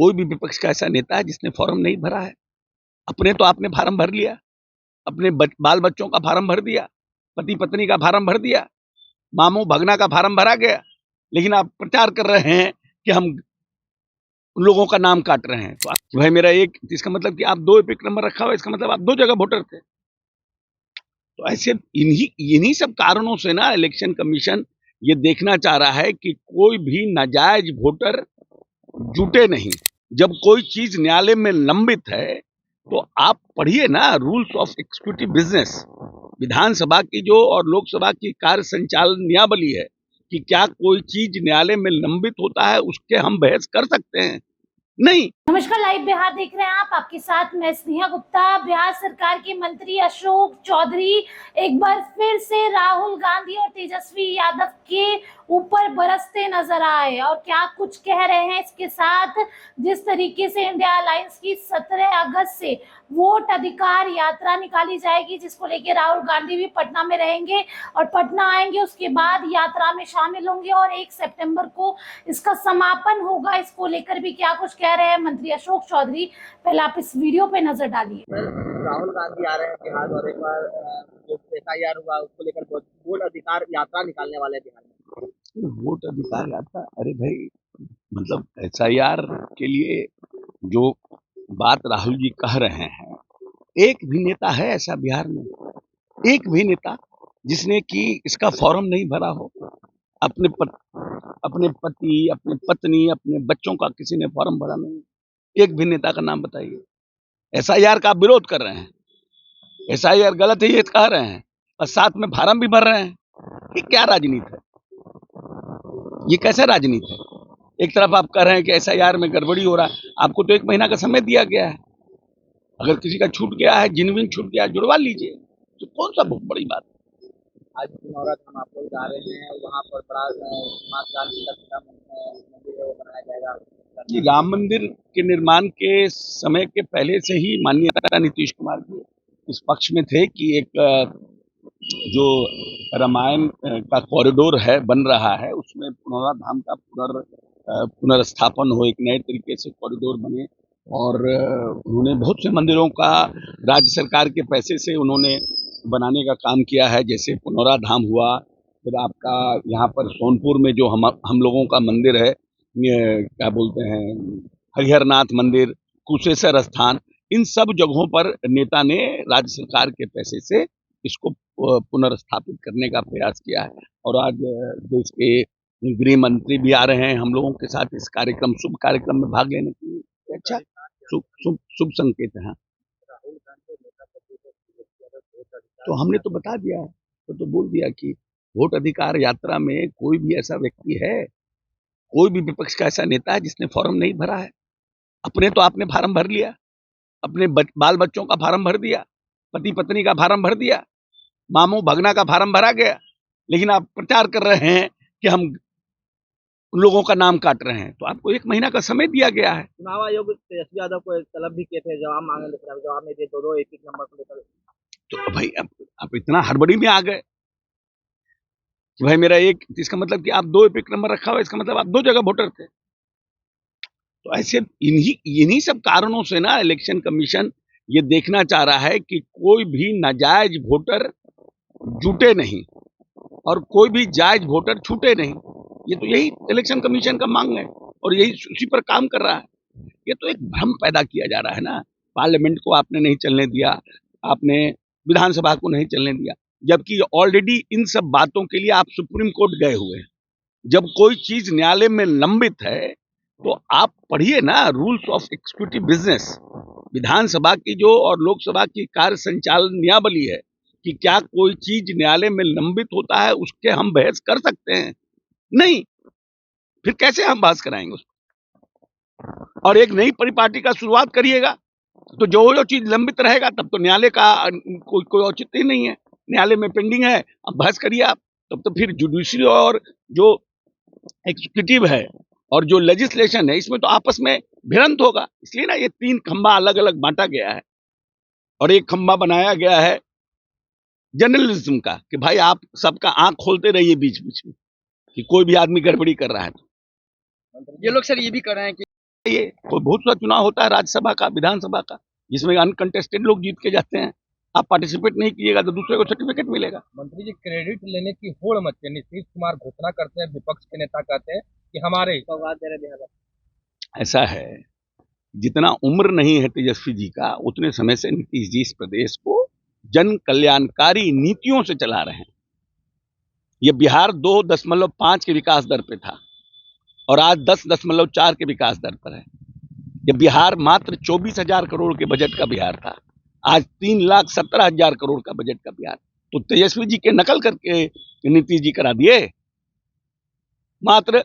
कोई भी विपक्ष का ऐसा नेता है जिसने फॉर्म नहीं भरा है। अपने तो आपने फार्म भर लिया, अपने बाल बच्चों का फार्म भर दिया, पति पत्नी का फार्म भर दिया, मामू भगना का फार्म भरा गया, लेकिन आप प्रचार कर रहे हैं कि हम उन लोगों का नाम काट रहे हैं। तो भाई मेरा एक, इसका मतलब कि आप 2 एपिक नंबर रखा हुआ, इसका मतलब आप 2 जगह वोटर थे। तो ऐसे इन्हीं सब कारणों से ना इलेक्शन कमीशन ये देखना चाह रहा है कि कोई भी नाजायज वोटर जुटे नहीं। जब कोई चीज न्यायालय में लंबित है तो आप पढ़िए ना रूल्स ऑफ एग्जीक्यूटिव बिजनेस, विधानसभा की जो और लोकसभा की कार्य संचालन नियमावली है कि क्या कोई चीज न्यायालय में लंबित होता है उसके हम बहस कर सकते हैं? नहीं। नमस्कार, लाइव बिहार देख रहे हैं आप। आपके साथ मैं स्नेहा गुप्ता। बिहार सरकार के मंत्री अशोक चौधरी एक बार फिर से राहुल गांधी और तेजस्वी यादव के ऊपर बरसते नजर आए और क्या कुछ कह रहे हैं। इसके साथ जिस तरीके से इंडिया अलायंस की 17 अगस्त से वोट अधिकार यात्रा निकाली जाएगी, जिसको लेकर राहुल गांधी भी पटना में रहेंगे और पटना आएंगे, उसके बाद यात्रा में शामिल होंगे और 1 सितंबर को इसका समापन होगा। इसको लेकर भी क्या कुछ कह रहे हैं मंत्री अशोक चौधरी, पहले आप इस वीडियो पे नजर डालिए। राहुल गांधी आ रहे हैं बिहार और एक बार जो FIR हुआ उसको लेकर वोट अधिकार यात्रा निकालने वाले हैं बिहार में। वोट अधिकार यात्रा, अरे भाई मतलब SIR के लिए जो बात राहुल जी कह रहे हैं, एक भी नेता है ऐसा बिहार में, एक भी नेता जिसने कि इसका फॉर्म नहीं भरा हो? अपने पति, अपने पत्नी, अपने बच्चों का किसी ने फॉर्म भरा नहीं? एक भी नेता का नाम बताइए। SIR का आप विरोध कर रहे हैं, SIR गलत है ये कह रहे हैं और साथ में फार्म भी भर रहे हैं। ये क्या राजनीति है? ये कैसा राजनीति है? एक तरफ आप कह रहे हैं कि SIR में गड़बड़ी हो रहा है, आपको तो 1 महीना का समय दिया गया है। अगर किसी का छूट गया है, जिनविन छूट गया है, जुड़वा लीजिए, तो कौन सा बहुत बड़ी बात है। आज पुनौरा हम आप लोग जा रहे हैं, वहाँ पर बड़ा मंदिर है वो बनाया जाएगा। ये राम मंदिर के निर्माण के समय के पहले से ही माननीय नीतीश कुमार जी इस पक्ष में थे कि एक जो रामायण का कॉरिडोर है बन रहा है, उसमें पुनौरा धाम का पुनर्स्थापन हो, एक नए तरीके से कॉरिडोर बने। और उन्होंने बहुत से मंदिरों का राज्य सरकार के पैसे से उन्होंने बनाने का काम किया है, जैसे पुनौरा धाम हुआ, फिर आपका यहाँ पर सोनपुर में जो हम लोगों का मंदिर है, क्या बोलते हैं, हरिहरनाथ मंदिर, कुशेश्वर स्थान, इन सब जगहों पर नेता ने राज्य सरकार के पैसे से इसको पुनर्स्थापित करने का प्रयास किया है। और आज देश के गृह मंत्री भी आ रहे हैं हम लोगों के साथ इस कार्यक्रम, शुभ कार्यक्रम में भाग लेने के लिए। अच्छा, शुभ संकेत है। तो हमने तो बता दिया, तो बोल दिया कि वोट अधिकार यात्रा में कोई भी ऐसा व्यक्ति है, कोई भी विपक्ष का ऐसा नेता है जिसने फॉर्म नहीं भरा है। अपने तो आपने फार्म भर लिया, अपने बाल बच्चों का फार्म भर दिया, पति पत्नी का फार्म भर दिया, मामू भगना का फार्म भरा गया, लेकिन आप प्रचार कर रहे हैं कि हम उन लोगों का नाम काट रहे हैं। तो आपको 1 महीना का समय दिया गया है। चुनाव आयोग तेजस्वी यादव को तलब भी किए थे, जवाब मांगे, लेकिन जवाब नहीं दिए। 2 एपिक नंबर को लेकर तो भाई आप इतना हड़बड़ी में आ गए कि भाई मेरा एक, इसका मतलब कि आप 2 एपिक नंबर रखा हुआ, इसका मतलब आप 2 जगह वोटर थे। तो ऐसे इन्हीं सब कारणों से ना इलेक्शन कमीशन ये देखना चाह रहा है कि कोई भी नाजायज वोटर जुटे नहीं और कोई भी जायज वोटर छूटे नहीं। ये तो यही इलेक्शन कमीशन का मांग है और यही उसी पर काम कर रहा है। ये तो एक भ्रम पैदा किया जा रहा है ना। पार्लियामेंट को आपने नहीं चलने दिया, आपने विधानसभा को नहीं चलने दिया, जबकि ऑलरेडी इन सब बातों के लिए आप सुप्रीम कोर्ट गए हुए हैं। जब कोई चीज न्यायालय में लंबित है तो आप पढ़िए ना रूल्स ऑफ एग्जीक्यूटिव बिजनेस, विधानसभा की जो और लोकसभा की कार्य संचालन नियमावली है कि क्या कोई चीज न्यायालय में लंबित होता है उसके हम बहस कर सकते हैं? नहीं। फिर कैसे हम बहस कराएंगे उसको? और एक नई परिपाटी का शुरुआत करिएगा तो जो चीज लंबित रहेगा तब तो न्यायालय का कोई औचित्य ही नहीं है। न्यायालय में पेंडिंग है, अब बहस करिए आप, तब तो फिर जुडिशरी और जो एग्जीक्यूटिव है और जो लेजिस्लेशन है इसमें तो आपस में भिड़ंत होगा। इसलिए ना ये 3 खंबा अलग अलग बांटा गया है और एक खंबा बनाया गया है जर्नलिज्म का कि भाई आप सबका आंख खोलते रहिए बीच बीच में कि कोई भी आदमी गड़बड़ी कर रहा है। ये लोग सर ये भी कर रहे हैं कि ये कोई बहुत सा चुनाव होता है राज्यसभा का, विधानसभा का, जिसमें अनकंटेस्टेड लोग जीत के जाते हैं। आप पार्टिसिपेट नहीं कीजिएगा तो दूसरे को सर्टिफिकेट मिलेगा। मंत्री जी, क्रेडिट लेने की होड़ मची है। नीतीश कुमार घोषणा करते हैं, विपक्ष के नेता कहते हैं कि हमारे सौगात दे रहे बिहार में। ऐसा है, जितना उम्र नहीं है तेजस्वी जी का, उतने समय से नीतीश जी इस प्रदेश को जन कल्याणकारी नीतियों से चला रहे हैं। ये बिहार 2.5 के विकास दर पे था और आज 10.4 के विकास दर पर है। ये बिहार मात्र 24,000 करोड़ के बजट का बिहार था, आज 3,17,000 करोड़ का बजट का बिहार। तो तेजस्वी जी के नकल करके नीतीश जी करा दिए। मात्र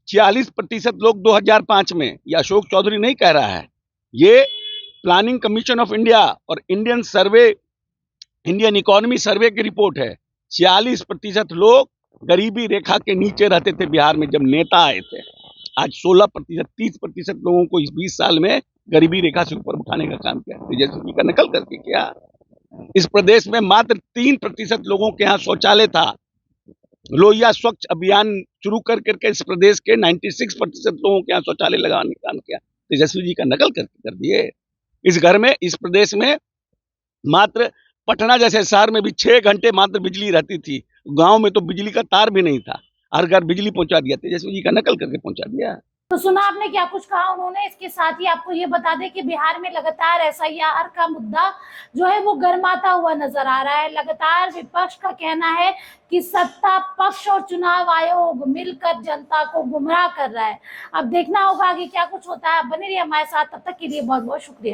46% लोग 2005 में, ये अशोक चौधरी नहीं कह रहा है, ये प्लानिंग कमीशन ऑफ इंडिया और इंडियन इकोनॉमी सर्वे की रिपोर्ट है। 46% लोग गरीबी रेखा के नीचे रहते थे बिहार में जब नेता आए थे। आज 16%, 30% लोगों को इस 20 साल में गरीबी रेखा से ऊपर उठाने का काम किया, तेजस्वी जी का नकल करके किया। इस प्रदेश में मात्र 3% लोगों के यहाँ शौचालय था। लोहिया स्वच्छ अभियान शुरू करके इस प्रदेश के 96% लोगों के यहाँ शौचालय लगाने का काम किया, तेजस्वी जी का नकल करके कर दिए। इस घर में, इस प्रदेश में मात्र पटना जैसे शहर में भी 6 घंटे मात्र बिजली रहती थी। गांव में तो बिजली का तार भी नहीं था, हर घर बिजली पहुंचा दिया, तेजस्वी जी का नकल करके पहुंचा दिया। तो सुना आपने क्या कुछ कहा उन्होंने। इसके साथ ही आपको ये बता दें कि बिहार में लगातार एसआईआर का मुद्दा जो है वो गर्माता हुआ नजर आ रहा है। लगातार विपक्ष का कहना है कि सत्ता पक्ष और चुनाव आयोग मिलकर जनता को गुमराह कर रहा है। अब देखना होगा आगे क्या कुछ होता है। बने रहिए हमारे साथ, तब तक के लिए बहुत बहुत शुक्रिया।